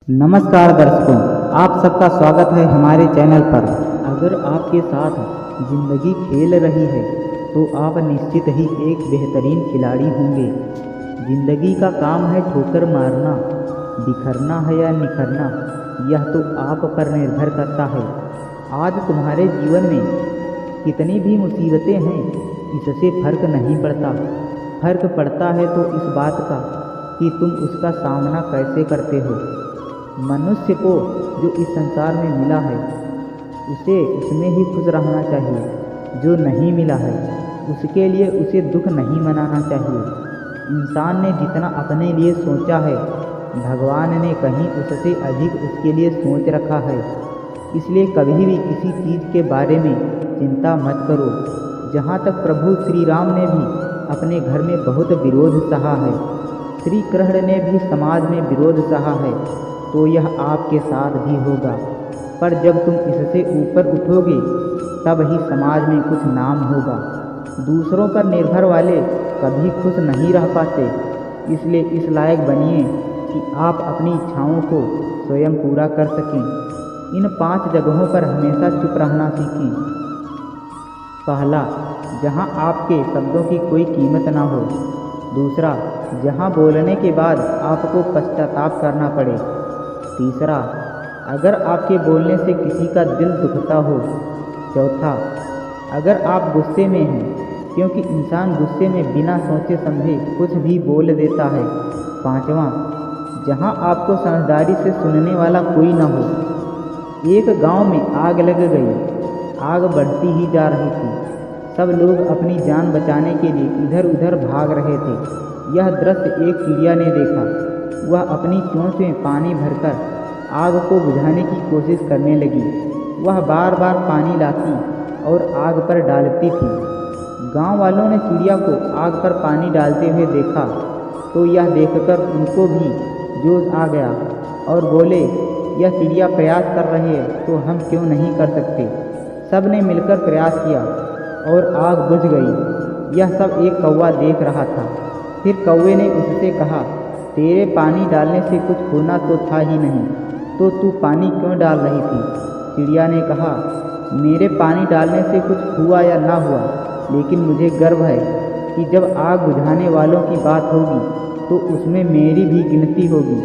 नमस्कार दर्शकों, आप सबका स्वागत है हमारे चैनल पर। अगर आपके साथ ज़िंदगी खेल रही है तो आप निश्चित ही एक बेहतरीन खिलाड़ी होंगे। ज़िंदगी का काम है ठोकर मारना, बिखरना है या निखरना, यह तो आप पर निर्भर करता है। आज तुम्हारे जीवन में कितनी भी मुसीबतें हैं, इससे फर्क नहीं पड़ता। फर्क पड़ता है तो इस बात का कि तुम उसका सामना कैसे करते हो। मनुष्य को जो इस संसार में मिला है उसे उसमें ही खुश रहना चाहिए। जो नहीं मिला है उसके लिए उसे दुख नहीं मनाना चाहिए। इंसान ने जितना अपने लिए सोचा है, भगवान ने कहीं उससे अधिक उसके लिए सोच रखा है। इसलिए कभी भी किसी चीज़ के बारे में चिंता मत करो। जहाँ तक प्रभु श्री राम ने भी अपने घर में बहुत विरोध सहा है, श्री कृष्ण ने भी समाज में विरोध सहा है, तो यह आपके साथ भी होगा। पर जब तुम इससे ऊपर उठोगे तब ही समाज में कुछ नाम होगा। दूसरों पर निर्भर वाले कभी खुश नहीं रह पाते। इसलिए इस लायक बनिए कि आप अपनी इच्छाओं को स्वयं पूरा कर सकें। इन 5 जगहों पर हमेशा चुप रहना सीखें। पहला, जहां आपके शब्दों की कोई कीमत ना हो। दूसरा, जहां बोलने के बाद आपको पश्चाताप करना पड़े। तीसरा, अगर आपके बोलने से किसी का दिल दुखता हो। चौथा, अगर आप गुस्से में हैं, क्योंकि इंसान गुस्से में बिना सोचे समझे कुछ भी बोल देता है। पांचवा, जहां आपको समझदारी से सुनने वाला कोई न हो। एक गांव में आग लग गई। आग बढ़ती ही जा रही थी। सब लोग अपनी जान बचाने के लिए इधर उधर भाग रहे थे। यह दृश्य एक चिड़िया ने देखा। वह अपनी चोंच में पानी भरकर आग को बुझाने की कोशिश करने लगी। वह बार बार पानी लाती और आग पर डालती थी। गांव वालों ने चिड़िया को आग पर पानी डालते हुए देखा तो यह देखकर उनको भी जोश आ गया और बोले, यह चिड़िया प्रयास कर रही है तो हम क्यों नहीं कर सकते। सब ने मिलकर प्रयास किया और आग बुझ गई। यह सब एक कौवा देख रहा था। फिर कौवे ने उससे कहा, तेरे पानी डालने से कुछ होना तो था ही नहीं, तो तू पानी क्यों डाल रही थी। चिड़िया ने कहा, मेरे पानी डालने से कुछ हुआ या ना हुआ, लेकिन मुझे गर्व है कि जब आग बुझाने वालों की बात होगी तो उसमें मेरी भी गिनती होगी।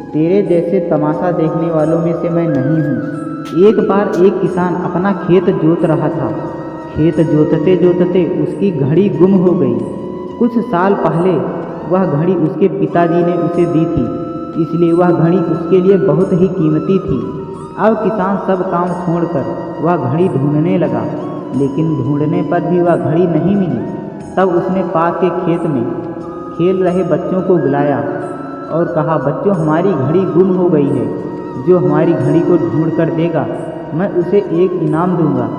तेरे जैसे तमाशा देखने वालों में से मैं नहीं हूँ। एक बार एक किसान अपना खेत जोत रहा था। खेत जोतते जोतते उसकी घड़ी गुम हो गई। कुछ साल पहले वह घड़ी उसके पिताजी ने उसे दी थी, इसलिए वह घड़ी उसके लिए बहुत ही कीमती थी। अब किसान सब काम छोड़कर वह घड़ी ढूंढने लगा, लेकिन ढूंढने पर भी वह घड़ी नहीं मिली। तब उसने पास के खेत में खेल रहे बच्चों को बुलाया और कहा, बच्चों, हमारी घड़ी गुम हो गई है। जो हमारी घड़ी को ढूंढ कर देगा मैं उसे एक इनाम दूंगा।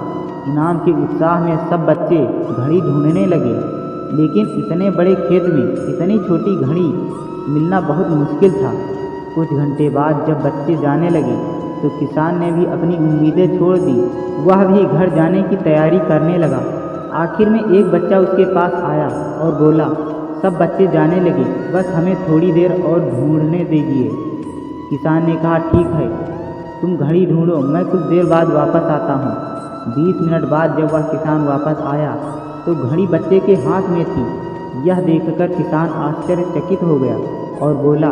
इनाम के उत्साह में सब बच्चे घड़ी ढूंढने लगे, लेकिन इतने बड़े खेत में इतनी छोटी घड़ी मिलना बहुत मुश्किल था। कुछ घंटे बाद जब बच्चे जाने लगे तो किसान ने भी अपनी उम्मीदें छोड़ दी। वह भी घर जाने की तैयारी करने लगा। आखिर में एक बच्चा उसके पास आया और बोला, सब बच्चे जाने लगे, बस हमें थोड़ी देर और ढूंढने दीजिए। किसान ने कहा, ठीक है, तुम घड़ी ढूंढो, मैं कुछ देर बाद वापस आता हूँ। 20 मिनट बाद जब वह किसान वापस आया तो घड़ी बच्चे के हाथ में थी। यह देखकर किसान आश्चर्यचकित हो गया और बोला,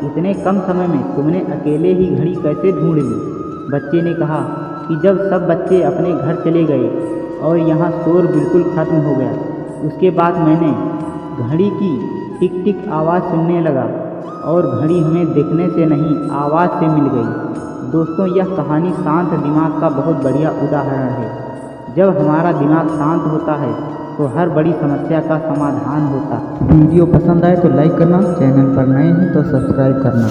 इतने कम समय में तुमने अकेले ही घड़ी कैसे ढूंढ ली। बच्चे ने कहा कि जब सब बच्चे अपने घर चले गए और यहाँ शोर बिल्कुल खत्म हो गया, उसके बाद मैंने घड़ी की टिक टिक आवाज़ सुनने लगा और घड़ी हमें दिखने से नहीं आवाज़ से मिल गई। दोस्तों, यह कहानी शांत दिमाग का बहुत बढ़िया उदाहरण है। जब हमारा दिमाग शांत होता है तो हर बड़ी समस्या का समाधान होता है। वीडियो पसंद आए तो लाइक करना, चैनल पर नए हैं तो सब्सक्राइब करना।